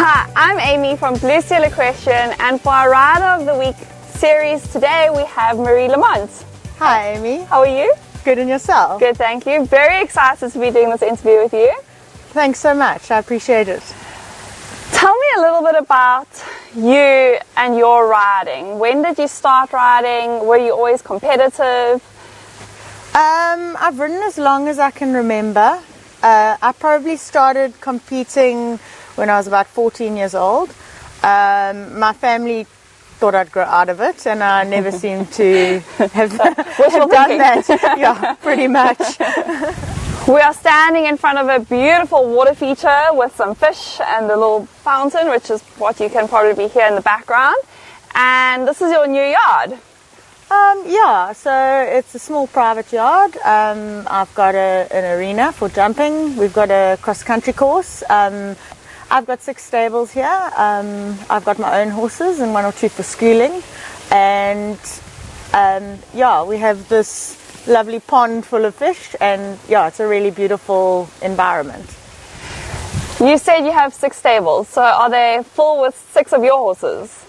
Hi, I'm Amy from Blue Seal Equestrian, and for our Rider of the Week series today we have Maree Lamont. Hi Amy. How are you? Good, and yourself? Good, thank you. Very excited to be doing this interview with you. Thanks so much, I appreciate it. Tell me a little bit about you and your riding. When did you start riding? Were you always competitive? I've ridden as long as I can remember. I probably started competing when I was about 14 years old. My family thought I'd grow out of it, and I never seemed to have done that. Yeah, pretty much. We are standing in front of a beautiful water feature with some fish and a little fountain, which is what you can probably hear in the background. And this is your new yard. Yeah, so it's a small private yard. I've got an arena for jumping. We've got a cross-country course. I've got 6 stables here. I've got my own horses and 1 or 2 for schooling. And yeah, we have this lovely pond full of fish, and yeah, it's a really beautiful environment. You said you have 6 stables, so are they full with 6 of your horses?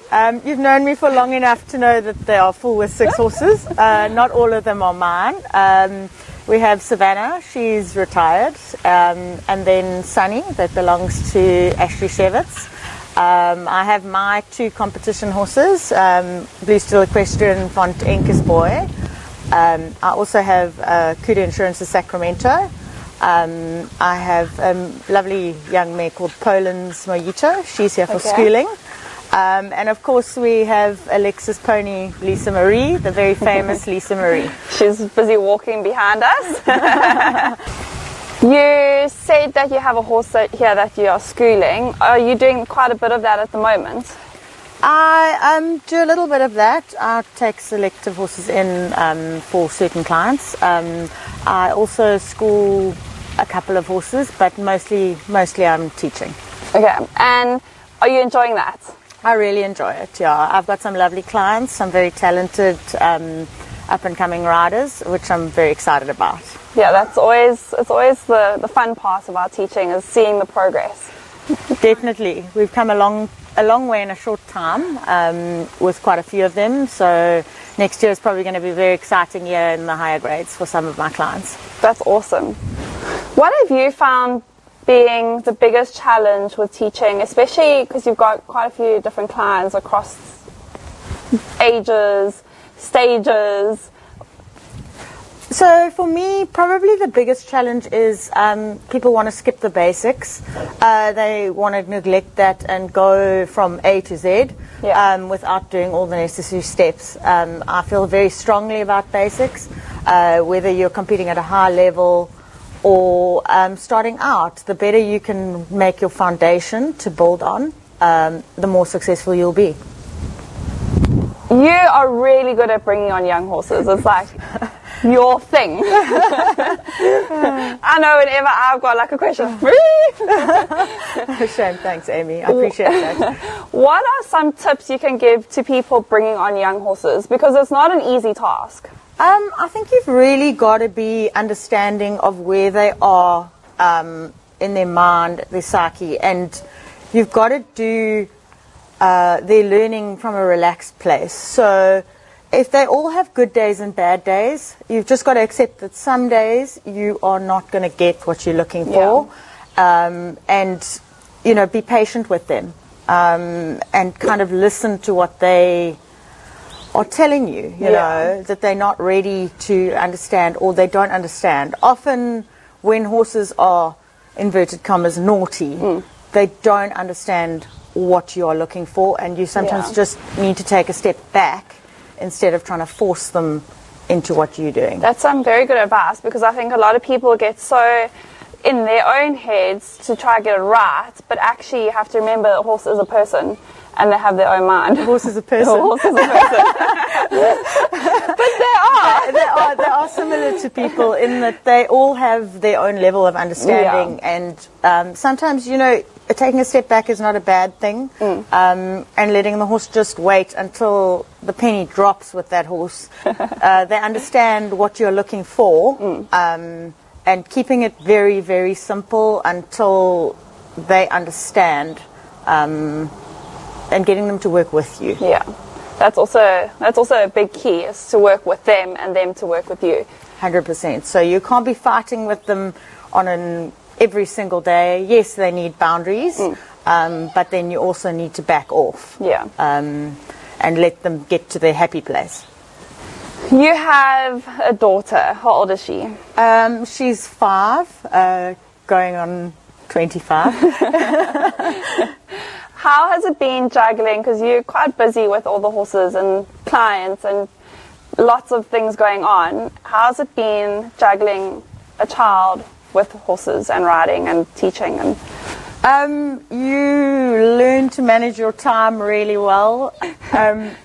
You've known me for long enough to know that they are full with 6 horses. Not all of them are mine. We have Savannah, she's retired, and then Sunny, that belongs to Ashley Shevitz. I have my 2 competition horses, Blue Steel Equestrian Font Enkus Boy. I also have Kudu Insurance of Sacramento. I have a lovely young mare called Poland's Mojito. She's here for schooling. And of course we have Alexis pony Lisa Maree, the very famous Lisa Maree. She's busy walking behind us. You said that you have a horse here that you are schooling. Are you doing quite a bit of that at the moment? I do a little bit of that. I take selective horses in for certain clients. I also school a couple of horses, but mostly I'm teaching. Okay, and are you enjoying that? I really enjoy it, yeah. I've got some lovely clients, some very talented up-and-coming riders, which I'm very excited about. Yeah, it's always the fun part of our teaching, is seeing the progress. Definitely. We've come a long way in a short time with quite a few of them, so next year is probably going to be a very exciting year in the higher grades for some of my clients. That's awesome. What have you found being the biggest challenge with teaching, especially because you've got quite a few different clients across ages, stages? So for me, probably the biggest challenge is people want to skip the basics. They want to neglect that and go from A to Z without doing all the necessary steps. I feel very strongly about basics, whether you're competing at a high level or starting out. The better you can make your foundation to build on, the more successful you'll be. You are really good at bringing on young horses. It's like your thing. I know whenever I've got like a question, Shame, thanks Amy, I appreciate that. What are some tips you can give to people bringing on young horses? Because it's not an easy task. I think you've really got to be understanding of where they are in their mind, their psyche, and you've got to do their learning from a relaxed place. So if they all have good days and bad days, you've just got to accept that some days you are not going to get what you're looking for, and you know, be patient with them, and kind of listen to what they are telling you, you know, that they're not ready to understand or they don't understand. Often when horses are, inverted commas, naughty, they don't understand what you are looking for, and you sometimes just need to take a step back instead of trying to force them into what you're doing. That's some very good advice, because I think a lot of people get so in their own heads to try to get it right, but actually you have to remember a horse is a person and they have their own mind. A horse is a person. A horse is a person. But they are similar to people in that they all have their own level of understanding, and sometimes, you know, taking a step back is not a bad thing, and letting the horse just wait until the penny drops with that horse. They understand what you're looking for, and keeping it very, very simple until they understand and getting them to work with you. Yeah, that's also a big key, is to work with them and them to work with you. 100%. So you can't be fighting with them on every single day. Yes, they need boundaries, but then you also need to back off. Yeah. And let them get to their happy place. You have a daughter. How old is she? She's 5, going on 25. How has it been juggling? Because you're quite busy with all the horses and clients and lots of things going on. How's it been juggling a child with horses and riding and teaching? And you learn to manage your time really well.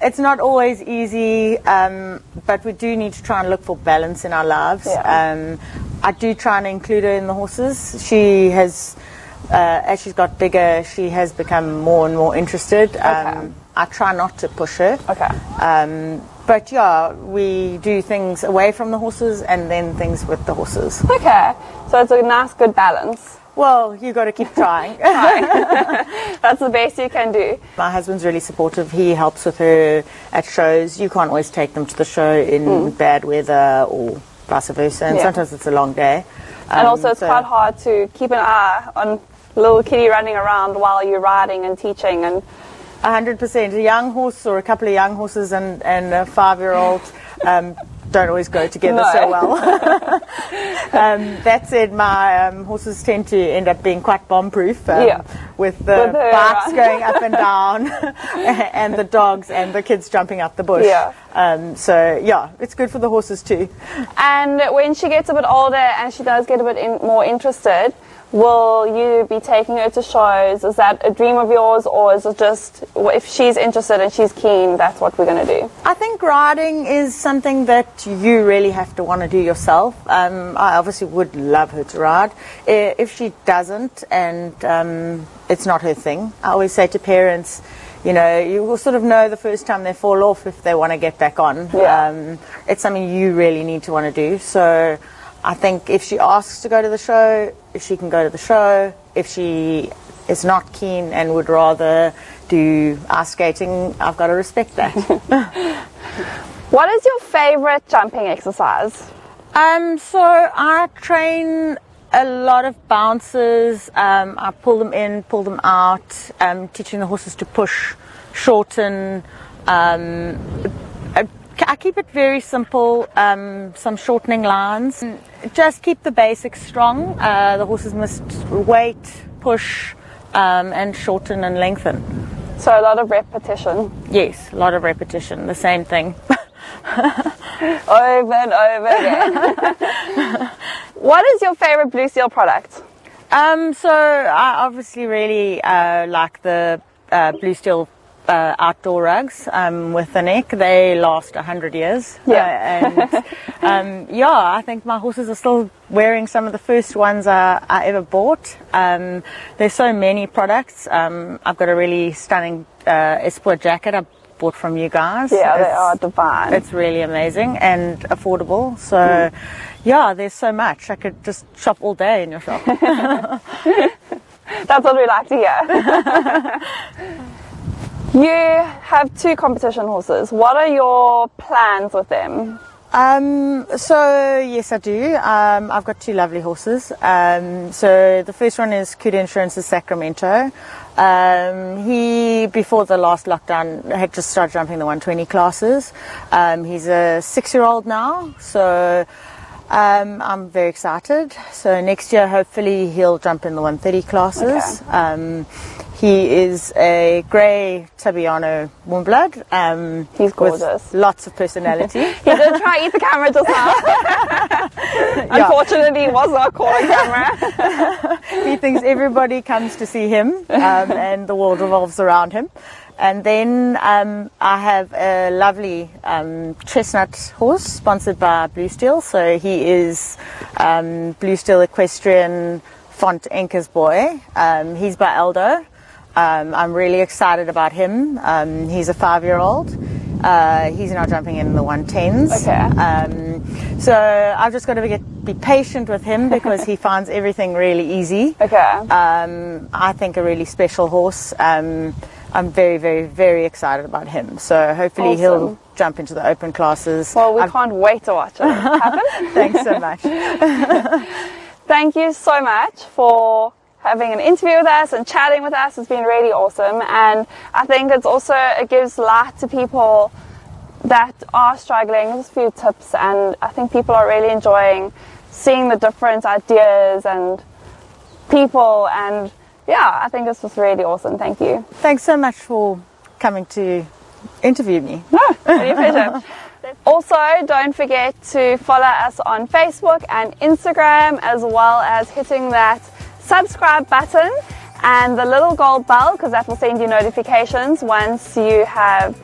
It's not always easy, but we do need to try and look for balance in our lives. Yeah. I do try and include her in the horses. She has, as she's got bigger, she has become more and more interested. Okay. I try not to push her. okay. But yeah, we do things away from the horses and then things with the horses. Okay. So it's a nice, good balance. Well, you got to keep trying. That's the best you can do. My husband's really supportive. He helps with her at shows. You can't always take them to the show in bad weather or vice versa. And sometimes it's a long day. And also it's quite hard to keep an eye on little kitty running around while you're riding and teaching. And 100%. A young horse or a couple of young horses and a 5-year-old don't always go together so well. That said, my horses tend to end up being quite bomb-proof with the bikes going up and down and the dogs and the kids jumping up the bush. Yeah. So, yeah, it's good for the horses too. And when she gets a bit older and she does get a bit more interested, will you be taking her to shows? Is that a dream of yours, or is it just if she's interested and she's keen, that's what we're going to do? I think riding is something that you really have to want to do yourself. I obviously would love her to ride. If she doesn't and it's not her thing, I always say to parents, you know, you will sort of know the first time they fall off if they want to get back on. Yeah. It's something you really need to want to do. So I think if she asks to go to the show, she can go to the show. If she is not keen and would rather do ice skating, I've got to respect that. What is your favorite jumping exercise? So I train a lot of bounces. I pull them in, pull them out, teaching the horses to push, shorten. I keep it very simple, some shortening lines. Just keep the basics strong. The horses must wait, push, and shorten and lengthen. So a lot of repetition. Yes, a lot of repetition, the same thing. Over and over again. What is your favorite Blue Steel product? So I obviously really like the Blue Steel outdoor rugs with the neck. They last 100 years. Yeah. I think my horses are still wearing some of the first ones I ever bought. There's so many products. I've got a really stunning Esport jacket I bought from you guys. Yeah, they are divine. It's really amazing and affordable. So there's so much. I could just shop all day in your shop. That's what we like to hear. You have 2 competition horses. What are your plans with them? So yes, I do. I've got 2 lovely horses. So the first one is Kuda Insurance's Sacramento. He, before the last lockdown, had just started jumping the 120 classes. He's a 6-year-old now, so I'm very excited. So next year, hopefully, he'll jump in the 130 classes. Okay. He is a grey Tabiano Warmblood. He's gorgeous. With lots of personality. He did try to eat the camera just now. Unfortunately, he was not caught on camera. He thinks everybody comes to see him, and the world revolves around him. And then I have a lovely chestnut horse sponsored by Blue Steel. So he is Blue Steel Equestrian Font Enker's boy. He's by Aldo. I'm really excited about him. He's a 5-year-old. He's now jumping in the 110s. Okay. So I've just got to be patient with him because he finds everything really easy. Okay. I think a really special horse. I'm very, very, very excited about him. So hopefully Awesome. he'll jump into the open classes. Well, we can't wait to watch it happen. Thanks so much. Thank you so much for having an interview with us and chatting with us. It's been really awesome, and I think it gives light to people that are struggling. There's a few tips, and I think people are really enjoying seeing the different ideas and people, and yeah, I think it's just really awesome. Thank you. Thanks so much for coming to interview me. No, really pleasure. Also, don't forget to follow us on Facebook and Instagram, as well as hitting that subscribe button and the little gold bell, because that will send you notifications once you have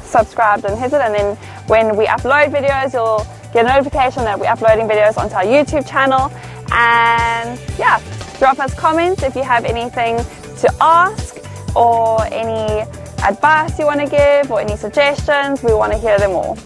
subscribed and hit it. And then when we upload videos, you'll get a notification that we're uploading videos onto our YouTube channel. And yeah, drop us comments if you have anything to ask or any advice you want to give or any suggestions. We want to hear them all.